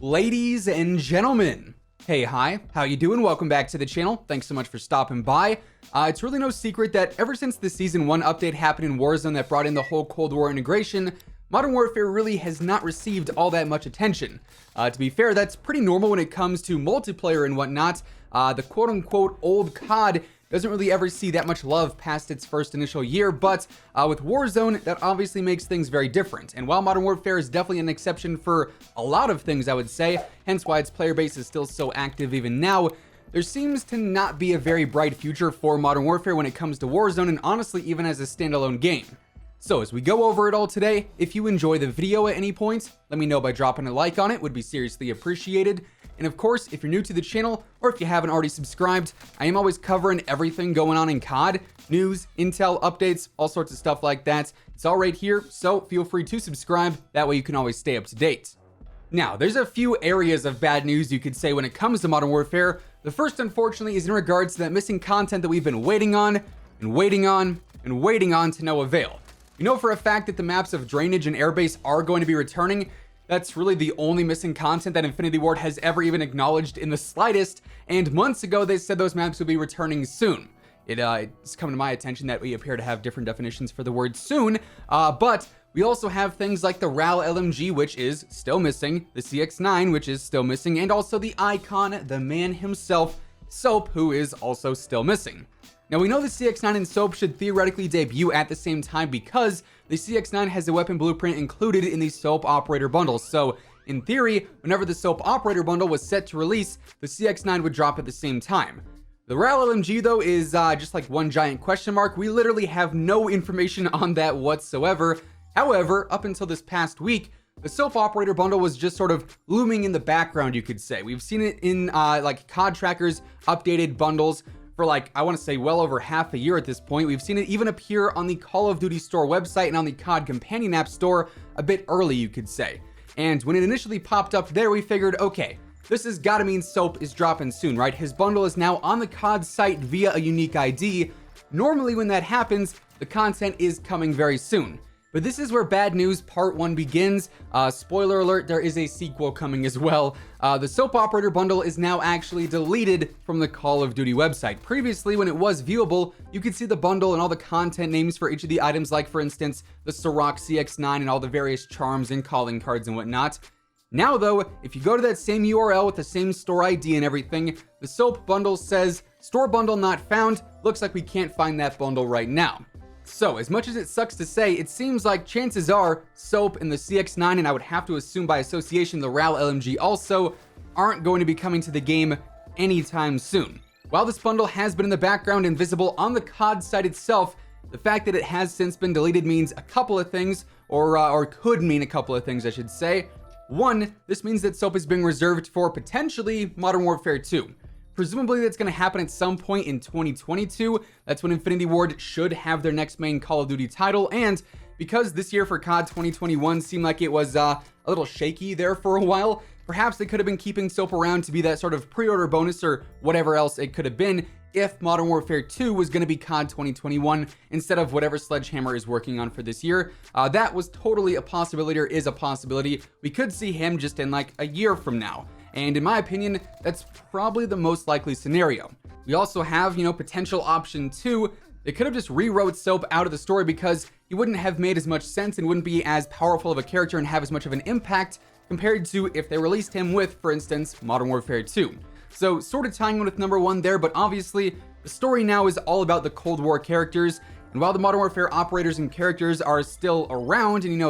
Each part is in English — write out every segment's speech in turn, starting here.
Ladies and gentlemen, hi, how you doing? Welcome back to the channel. Thanks so much for stopping by. It's really no secret that ever since the Season 1 update happened in Warzone that brought in the whole Cold War integration, Modern Warfare really has not received all that much attention. To be fair, that's pretty normal when it comes to multiplayer and whatnot. The quote-unquote old COD doesn't really ever see that much love past its first initial year, but with Warzone, that obviously makes things very different. And while Modern Warfare is definitely an exception for a lot of things, I would say, hence why its player base is still so active even now, there seems to not be a very bright future for Modern Warfare when it comes to Warzone, and honestly even as a standalone game. So as we go over it all today, if you enjoy the video at any point, let me know by dropping a like on it, would be seriously appreciated. And of course, if you're new to the channel, or if you haven't already subscribed, I am always covering everything going on in COD, news, intel, updates, all sorts of stuff like that. It's all right here, so feel free to subscribe, that way you can always stay up to date. Now, there's a few areas of bad news you could say when it comes to Modern Warfare. The first, unfortunately, is in regards to that missing content that we've been waiting on, and waiting on, and waiting on to no avail. We know for a fact that the maps of Drainage and Airbase are going to be returning. That's really the only missing content that Infinity Ward has ever even acknowledged in the slightest, and months ago they said those maps would be returning soon. It's come to my attention that we appear to have different definitions for the word soon, but we also have things like the RAL LMG, which is still missing, the CX-9, which is still missing, and also the icon, the man himself, Soap, who is also still missing. Now, we know the CX-9 and Soap should theoretically debut at the same time because the CX-9 has a weapon blueprint included in the Soap Operator bundle. So, in theory, whenever the Soap Operator bundle was set to release, the CX-9 would drop at the same time. The RAL LMG, though, is just like one giant question mark. We literally have no information on that whatsoever. However, up until this past week, the Soap Operator bundle was just sort of looming in the background, you could say. We've seen it in like COD Tracker's updated bundles for like, I want to say well over half a year at this point. We've seen it even appear on the Call of Duty store website and on the COD companion app store a bit early, you could say. And when it initially popped up there, we figured, okay, this has got to mean Soap is dropping soon, right? His bundle is now on the COD site via a unique ID. Normally when that happens, the content is coming very soon. But this is where bad news part 1 begins. Spoiler alert, there is a sequel coming as well. The Soap Operator bundle is now actually deleted from the Call of Duty website. Previously, when it was viewable, you could see the bundle and all the content names for each of the items, like for instance, the Ciroc CX-9 and all the various charms and calling cards and whatnot. Now though, if you go to that same URL with the same store ID and everything, the Soap bundle says, store bundle not found. Looks like we can't find that bundle right now. So, as much as it sucks to say, it seems like chances are Soap and the CX-9, and I would have to assume by association the RAL LMG also, aren't going to be coming to the game anytime soon. While this bundle has been in the background and visible on the COD site itself, the fact that it has since been deleted means a couple of things, or could mean a couple of things, I should say. One, this means that Soap is being reserved for potentially Modern Warfare 2. Presumably that's going to happen at some point in 2022. That's when Infinity Ward should have their next main Call of Duty title. And because this year for COD 2021 seemed like it was a little shaky there for a while, perhaps they could have been keeping Soap around to be that sort of pre-order bonus or whatever else it could have been if Modern Warfare 2 was going to be COD 2021 instead of whatever Sledgehammer is working on for this year. That was totally a possibility, or is a possibility. We could see him just in like a year from now. And in my opinion, that's probably the most likely scenario. We also have, potential option 2. They could have just rewrote Soap out of the story because he wouldn't have made as much sense and wouldn't be as powerful of a character and have as much of an impact compared to if they released him with, for instance, Modern Warfare 2. So sort of tying in with number 1 there, but obviously the story now is all about the Cold War characters. And while the Modern Warfare operators and characters are still around and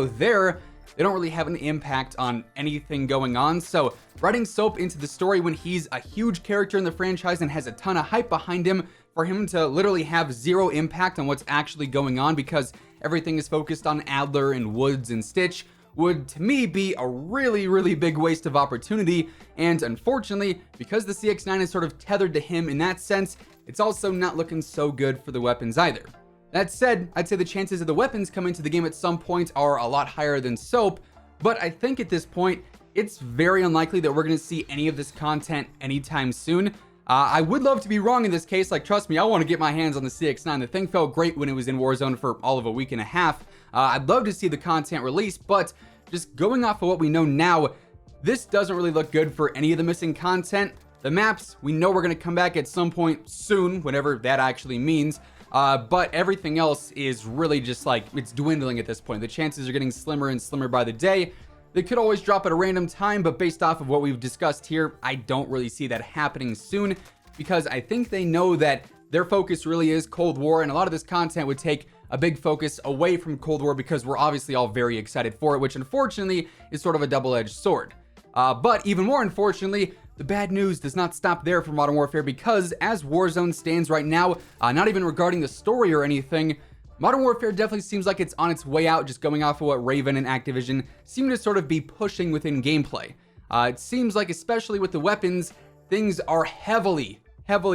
they don't really have an impact on anything going on. So writing Soap into the story when he's a huge character in the franchise and has a ton of hype behind him, for him to literally have zero impact on what's actually going on because everything is focused on Adler and Woods and Stitch, would to me be a really, really big waste of opportunity. And unfortunately, because the CX-9 is sort of tethered to him in that sense, it's also not looking so good for the weapons either. That said, I'd say the chances of the weapons coming to the game at some point are a lot higher than Soap, but I think at this point, it's very unlikely that we're going to see any of this content anytime soon. I would love to be wrong in this case. Like, trust me, I want to get my hands on the CX-9. The thing felt great when it was in Warzone for all of a week and a half. I'd love to see the content released, but just going off of what we know now, this doesn't really look good for any of the missing content. The maps, we know we're going to come back at some point soon, whatever that actually means. But everything else is really just like, it's dwindling at this point. The chances are getting slimmer and slimmer by the day. They could always drop at a random time, but based off of what we've discussed here, I don't really see that happening soon, because I think they know that their focus really is Cold War, and a lot of this content would take a big focus away from Cold War because we're obviously all very excited for it, which unfortunately is sort of a double-edged sword. But even more unfortunately, the bad news does not stop there for Modern Warfare, because as Warzone stands right now, not even regarding the story or anything, Modern Warfare definitely seems like it's on its way out, just going off of what Raven and Activision seem to sort of be pushing within gameplay. It seems like, especially with the weapons, things are heavily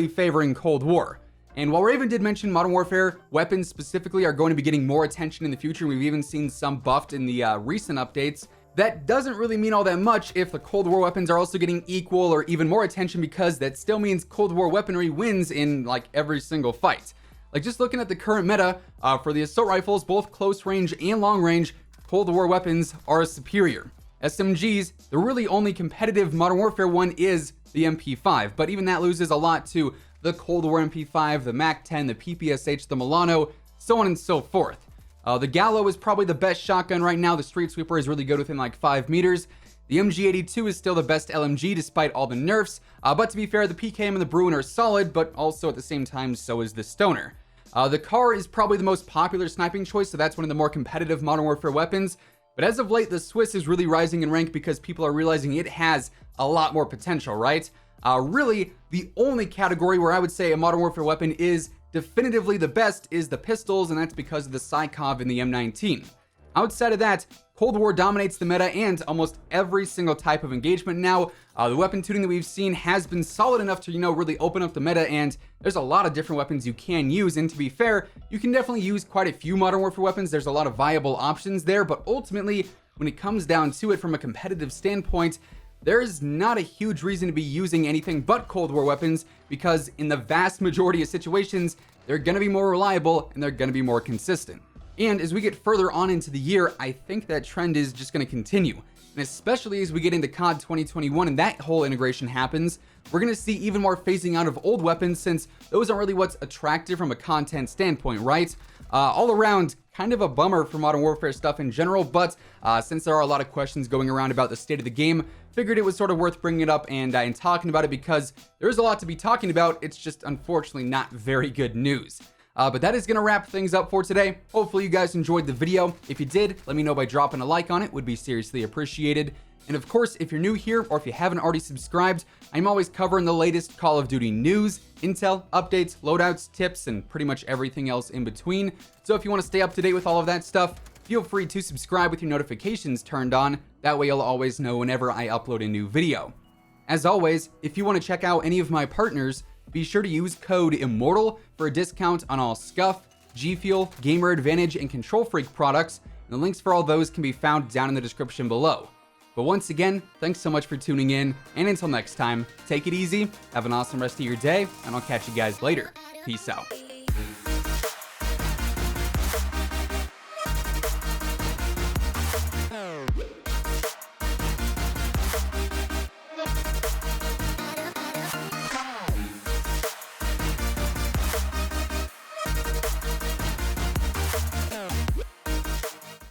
favoring Cold War. And while Raven did mention Modern Warfare weapons specifically are going to be getting more attention in the future, we've even seen some buffed in the recent updates, that doesn't really mean all that much if the Cold War weapons are also getting equal or even more attention, because that still means Cold War weaponry wins in like every single fight. Like, just looking at the current meta, for the assault rifles, both close range and long range, Cold War weapons are superior. SMGs, the really only competitive Modern Warfare one is the MP5, but even that loses a lot to the Cold War MP5, the MAC-10, the PPSH, the Milano, so on and so forth. The Gallo is probably the best shotgun right now. The Street Sweeper is really good within like 5 meters. The MG82 is still the best LMG despite all the nerfs, but to be fair, the PKM and the Bruin are solid, but also at the same time, so is the Stoner. The Car is probably the most popular sniping choice, so that's one of the more competitive Modern Warfare weapons. But as of late, the Swiss is really rising in rank because people are realizing it has a lot more potential, right? Really, the only category where I would say a Modern Warfare weapon is definitively the best is the pistols, and that's because of the Psykov and the M19. Outside of that, Cold War dominates the meta and almost every single type of engagement now. The weapon tuning that we've seen has been solid enough to, really open up the meta, and there's a lot of different weapons you can use, and to be fair, you can definitely use quite a few Modern Warfare weapons. There's a lot of viable options there, but ultimately, when it comes down to it from a competitive standpoint, there's not a huge reason to be using anything but Cold War weapons, because in the vast majority of situations, they're going to be more reliable and they're going to be more consistent. And as we get further on into the year, I think that trend is just going to continue. And especially as we get into COD 2021 and that whole integration happens, we're going to see even more phasing out of old weapons, since those aren't really what's attractive from a content standpoint, right? All around, kind of a bummer for Modern Warfare stuff in general, but since there are a lot of questions going around about the state of the game, figured it was sort of worth bringing it up and talking about it, because there's a lot to be talking about. It's just unfortunately not very good news. But that is going to wrap things up for today. Hopefully you guys enjoyed the video. If you did, let me know by dropping a like on it. Would be seriously appreciated. And of course, if you're new here or if you haven't already subscribed, I'm always covering the latest Call of Duty news, intel, updates, loadouts, tips, and pretty much everything else in between. So if you want to stay up to date with all of that stuff, feel free to subscribe with your notifications turned on. That way you'll always know whenever I upload a new video. As always, if you want to check out any of my partners, be sure to use code WHosImmortal for a discount on all Scuff, G Fuel, Gamer Advantage, and Control Freak products. And the links for all those can be found down in the description below. But once again, thanks so much for tuning in, and until next time, take it easy, have an awesome rest of your day, and I'll catch you guys later. Peace out.